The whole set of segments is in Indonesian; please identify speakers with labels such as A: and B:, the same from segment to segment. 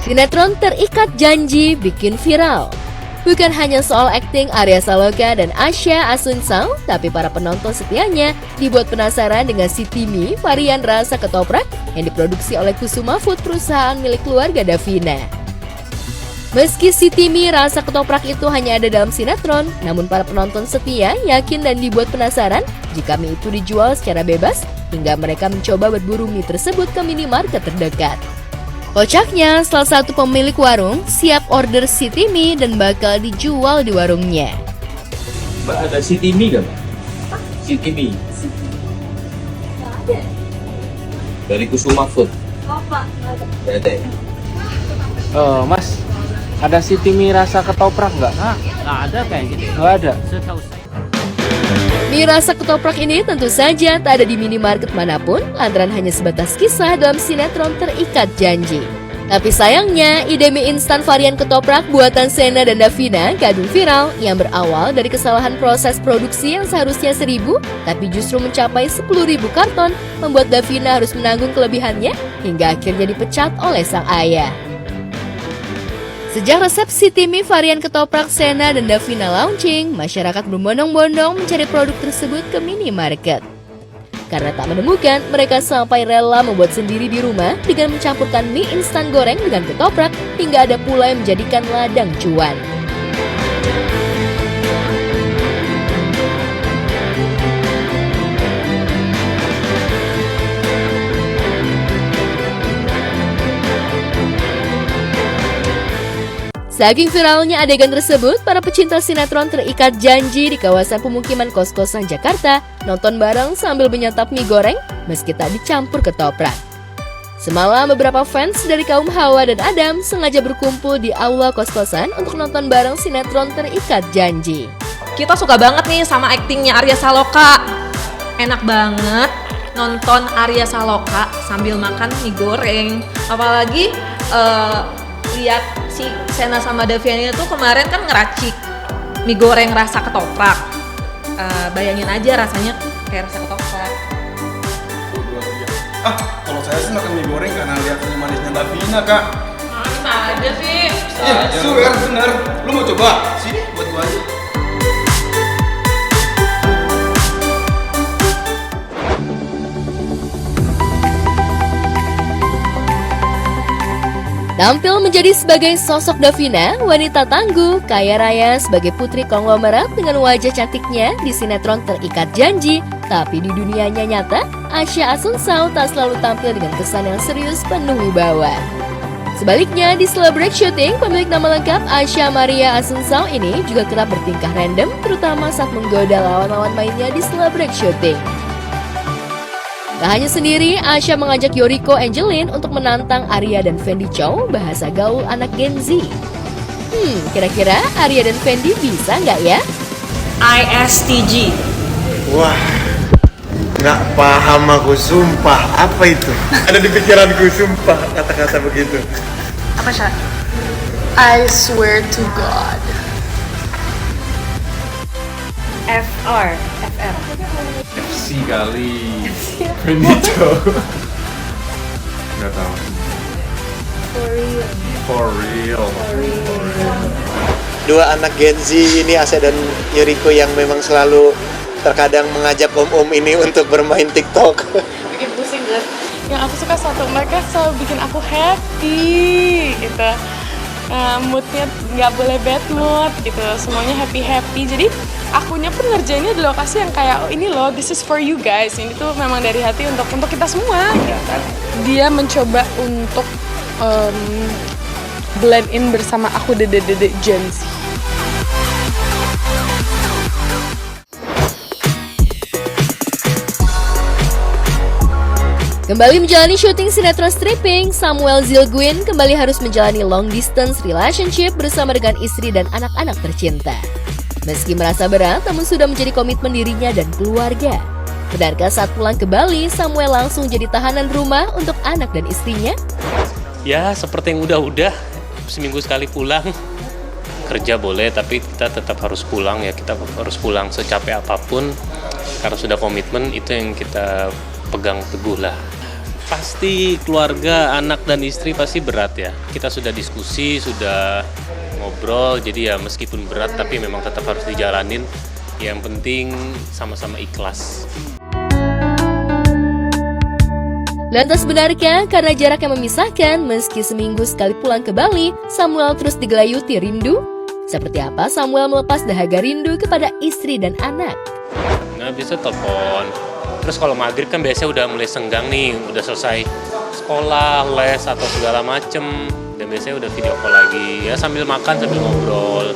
A: Sinetron Terikat Janji bikin viral. Bukan hanya soal akting Arya Saloka dan Asya Asunsao, tapi para penonton setianya dibuat penasaran dengan si Timmy varian rasa ketoprak yang diproduksi oleh Kusuma Food, perusahaan milik keluarga Davina. Meski si Timmy rasa ketoprak itu hanya ada dalam sinetron, namun para penonton setia yakin dan dibuat penasaran jika mie itu dijual secara bebas, hingga mereka mencoba berburu mie tersebut ke minimarket terdekat. Kocaknya, salah satu pemilik warung siap order si Timmy dan bakal dijual di warungnya.
B: Mbak, ada si Timmy gak, Mbak? Si Timmy?
C: Ada.
B: Dari Kusuma Food?
C: Oh, Pak, ada.
B: Gak ada ya?
D: Mas, ada si Timmy rasa ketoprak nggak?
E: Nggak ada kayak gitu.
D: Nggak ada.
E: Setahu saya.
A: Mie rasa ketoprak ini tentu saja tak ada di minimarket manapun, lantaran hanya sebatas kisah dalam sinetron Terikat Janji. Tapi sayangnya, ide mie instan varian ketoprak buatan Sena dan Davina kadung viral yang berawal dari kesalahan proses produksi yang seharusnya 1.000, tapi justru mencapai 10.000 karton, membuat Davina harus menanggung kelebihannya hingga akhirnya dipecat oleh sang ayah. Sejak resep si Timmy varian ketoprak Sena dan Davina launching, masyarakat berbondong-bondong mencari produk tersebut ke minimarket. Karena tak menemukan, mereka sampai rela membuat sendiri di rumah dengan mencampurkan mie instan goreng dengan ketoprak, hingga ada pula yang menjadikan ladang cuan. Saking viralnya adegan tersebut, para pecinta sinetron Terikat Janji di kawasan pemukiman kos-kosan Jakarta nonton bareng sambil menyantap mie goreng meski tak dicampur ketoprak. Semalam beberapa fans dari kaum Hawa dan Adam sengaja berkumpul di aula kos-kosan untuk nonton bareng sinetron Terikat Janji.
C: Kita suka banget nih sama aktingnya Arya Saloka. Enak banget nonton Arya Saloka sambil makan mie goreng. Apalagi lihat si Sena sama Davina itu kemarin kan ngeracik mie goreng rasa ketoprak. Bayangin aja rasanya kayak rasa ketoprak.
F: Kalau saya sih makan mie goreng karena lihat senyum manisnya Davina, Kak.
C: Bisa aja sih.
F: Iya, swear bener. Lu mau coba? Sini buat gua aja.
A: Tampil menjadi sebagai sosok Davina, wanita tangguh, kaya raya sebagai putri konglomerat dengan wajah cantiknya di sinetron Terikat Janji. Tapi di dunianya nyata, Asya Asunsao tak selalu tampil dengan kesan yang serius penuh wibawa. Sebaliknya, di Celebrate Shooting, pemilik nama lengkap Asya Maria Asunsao ini juga kerap bertingkah random, terutama saat menggoda lawan-lawan mainnya di Celebrate Shooting. Tak hanya sendiri, Asya mengajak Yoriko Angelin untuk menantang Arya dan Fendi Chow bahasa gaul anak Gen Z. Kira-kira Arya dan Fendi bisa nggak ya?
C: ISTG.
G: Wah, nggak paham aku, sumpah. Apa itu? Ada di pikiranku, sumpah, kata-kata begitu.
C: Apa Sya?
H: I swear to God.
C: FR. FM.
F: FC kali. Benito. Nggak tahu. For real.
G: Dua anak Gen Z ini, Asya dan Yoriko, yang memang selalu terkadang mengajak om-om ini untuk bermain TikTok.
H: Bikin pusing kan? Yang aku suka satu, mereka selalu bikin aku happy gitu. Moodnya nggak boleh bad mood gitu, semuanya happy. Jadi akunya pun ngerjainnya di lokasi yang kayak, oh ini loh, this is for you guys. Ini tuh memang dari hati untuk kita semua. Dia mencoba untuk blend in bersama aku dede Gen Z.
A: Kembali menjalani syuting sinetron stripping, Samuel Zilguin kembali harus menjalani long distance relationship bersama dengan istri dan anak-anak tercinta. Meski merasa berat, namun sudah menjadi komitmen dirinya dan keluarga. Benarkah saat pulang ke Bali, Samuel langsung jadi tahanan rumah untuk anak dan istrinya?
E: Ya, seperti yang udah seminggu sekali pulang. Kerja boleh, tapi kita tetap harus pulang ya. Kita harus pulang secapek apapun. Karena sudah komitmen, itu yang kita pegang teguh lah. Pasti keluarga, anak dan istri pasti berat ya. Kita sudah diskusi, sudah ngobrol, jadi ya meskipun berat tapi memang tetap harus dijalanin. Yang penting sama-sama ikhlas.
A: Lantas benarkah karena jarak yang memisahkan, meski seminggu sekali pulang ke Bali, Samuel terus digelayuti rindu? Seperti apa Samuel melepas dahaga rindu kepada istri dan anak?
E: Nah, bisa telepon. Terus kalau maghrib kan biasanya udah mulai senggang nih, udah selesai sekolah, les atau segala macem. Dan biasanya udah video call lagi, ya sambil makan, sambil ngobrol.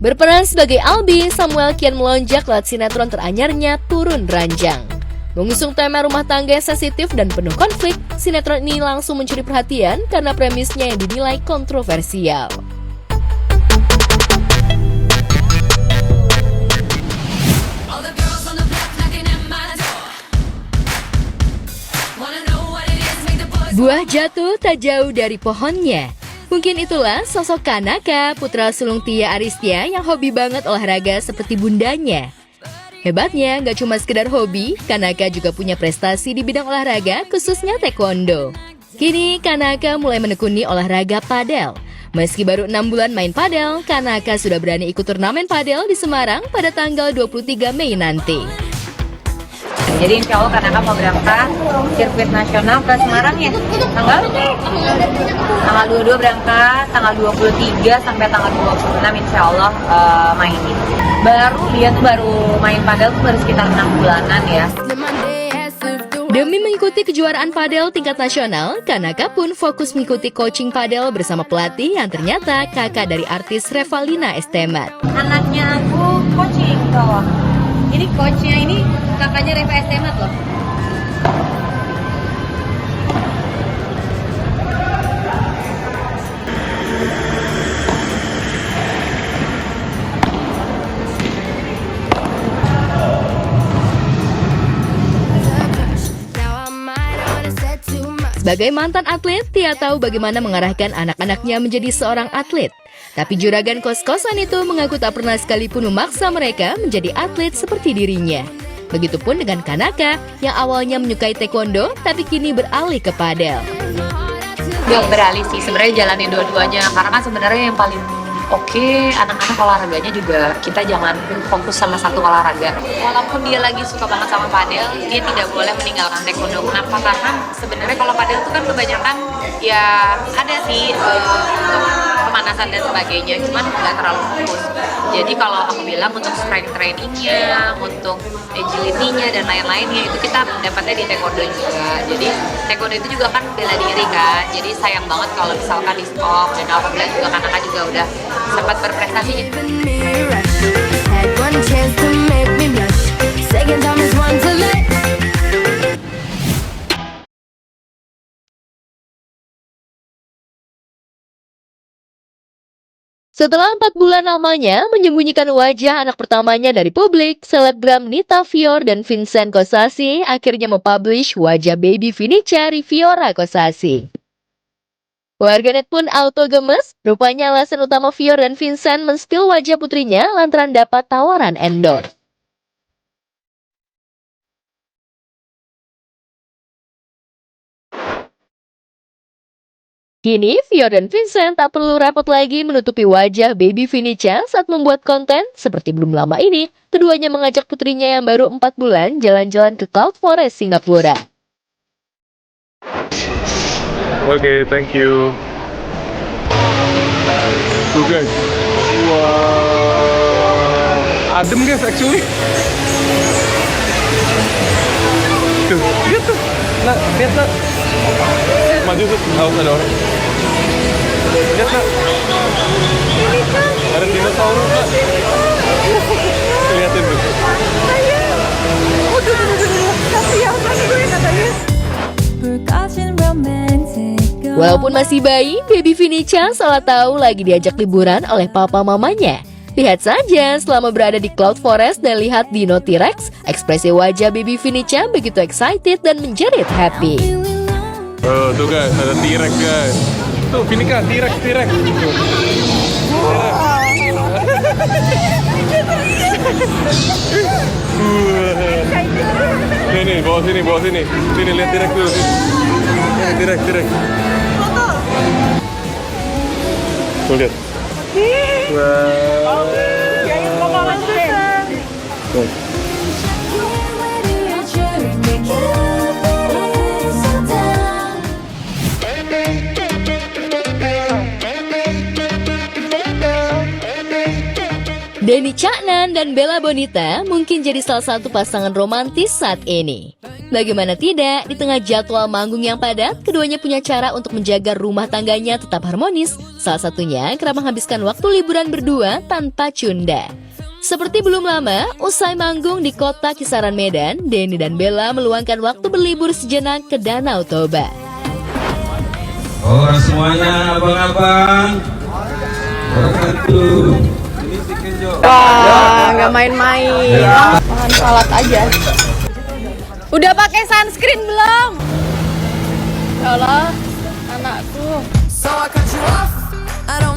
A: Berperan sebagai Albi, Samuel kian melonjak lewat sinetron teranyarnya Turun Ranjang. Mengusung tema rumah tangga yang sensitif dan penuh konflik, sinetron ini langsung mencuri perhatian karena premisnya yang dinilai kontroversial. Buah jatuh tak jauh dari pohonnya. Mungkin itulah sosok Kanaka, putra sulung Tia Aristia yang hobi banget olahraga seperti bundanya. Hebatnya, nggak cuma sekedar hobi, Kanaka juga punya prestasi di bidang olahraga, khususnya taekwondo. Kini, Kanaka mulai menekuni olahraga padel. Meski baru 6 bulan main padel, Kanaka sudah berani ikut turnamen padel di Semarang pada tanggal 23 Mei nanti.
I: Jadi insya Allah Kanaka mau berangkat sirkuit nasional ke Semarang ya, tanggal 22 berangkat, tanggal 23 sampai tanggal 26 insya Allah mainin. Dia tuh baru main padel tuh baru sekitar 6 bulanan ya.
A: Demi mengikuti kejuaraan padel tingkat nasional, Kanaka pun fokus mengikuti coaching padel bersama pelatih yang ternyata kakak dari artis Revalina Estemat.
I: Anaknya aku coaching bawah. Ini coachnya ini kakaknya Reva Estemat loh.
A: Sebagai mantan atlet, Tia tahu bagaimana mengarahkan anak-anaknya menjadi seorang atlet. Tapi juragan kos-kosan itu mengaku tak pernah sekalipun memaksa mereka menjadi atlet seperti dirinya. Begitupun dengan Kanaka yang awalnya menyukai taekwondo tapi kini beralih ke padel.
I: Belum beralih sih, sebenarnya jalanin dua-duanya. Karena kan sebenarnya yang paling oke, anak-anak olahraganya juga kita jangan fokus sama satu olahraga. Walaupun dia lagi suka banget sama padel, dia tidak boleh meninggalkan taekwondo. Kenapa? Karena sebenarnya kalau padel itu kan kebanyakan ya ada sih untuk pemanasan dan sebagainya, cuman nggak terlalu fokus. Jadi kalau aku bilang untuk strength trainingnya, untuk agility-nya dan lain-lainnya itu kita dapatnya di taekwondo juga. Jadi taekwondo itu juga kan bela diri kan. Jadi sayang banget kalau misalkan di stop, dan alhamdulillah juga Kanaka juga udah sempat berprestasi.
A: Setelah 4 bulan lamanya menyembunyikan wajah anak pertamanya dari publik, selebgram Nita Fior dan Vincent Kosasi akhirnya mempublish wajah baby Vinica Riviora Kosasi. Warganet pun auto gemes, rupanya alasan utama Fior dan Vincent men-spill wajah putrinya lantaran dapat tawaran endorse. Kini, Fior dan Vincent tak perlu repot lagi menutupi wajah baby Vinica saat membuat konten seperti belum lama ini, keduanya mengajak putrinya yang baru 4 bulan jalan-jalan ke Cloud Forest, Singapura.
J: Oke, thank you. Tuh guys, wow, adem guys actually. Tuh, lihat tuh, nah, lihat nak, maju tuh, awas ada orang. Lihat nak, ada dinosaurus nak. Lihatin tuh. Kasihan gue katanya.
A: Walaupun masih bayi, baby Vinica salah tahu lagi diajak liburan oleh papa mamanya. Lihat saja selama berada di Cloud Forest dan lihat Dino T-Rex, ekspresi wajah baby Vinica begitu excited dan menjerit happy.
J: Oh, tuh guys, ada T-Rex guys. Tuh, Vinica, T-Rex. Tuh. Nih, bawa sini. Sini, lihat direct dulu. Direct. Tuh, lihat. Tuh.
A: Denny Caknan dan Bella Bonita mungkin jadi salah satu pasangan romantis saat ini. Bagaimana tidak, di tengah jadwal manggung yang padat, keduanya punya cara untuk menjaga rumah tangganya tetap harmonis. Salah satunya kerap menghabiskan waktu liburan berdua tanpa cunda. Seperti belum lama, usai manggung di kota kisaran Medan, Denny dan Bella meluangkan waktu berlibur sejenak ke Danau Toba.
B: Orang semuanya, abang-abang.
H: Wah, nggak main-main. Makan salad aja. Udah pakai sunscreen belum? Ya Allah, anakku.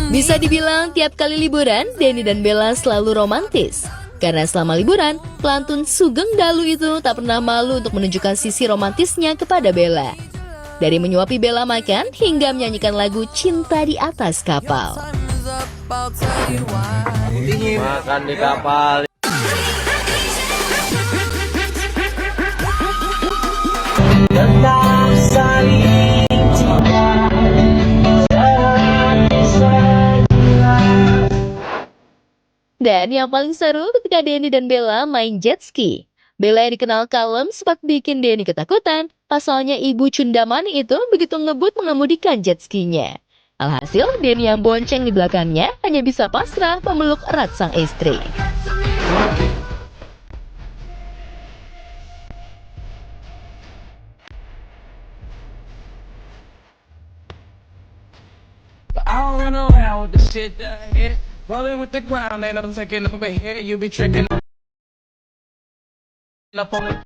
A: Bisa dibilang tiap kali liburan, Denny dan Bella selalu romantis. Karena selama liburan, pelantun Sugeng Dalu itu tak pernah malu untuk menunjukkan sisi romantisnya kepada Bella. Dari menyuapi Bella makan, hingga menyanyikan lagu Cinta di Atas Kapal.
D: Makan di kapal.
A: Dan yang paling seru ketika Denny dan Bella main jet ski. Bella yang dikenal kalem sempat bikin Denny ketakutan. Pasalnya ibu Cundamani itu begitu ngebut mengemudikan jet skinya. Alhasil, Denny yang bonceng di belakangnya hanya bisa pasrah memeluk erat sang istri.
K: I don't run around with the shit that I hit. Rolling with the ground, ain't nothing taking over here. You be tricking up on it.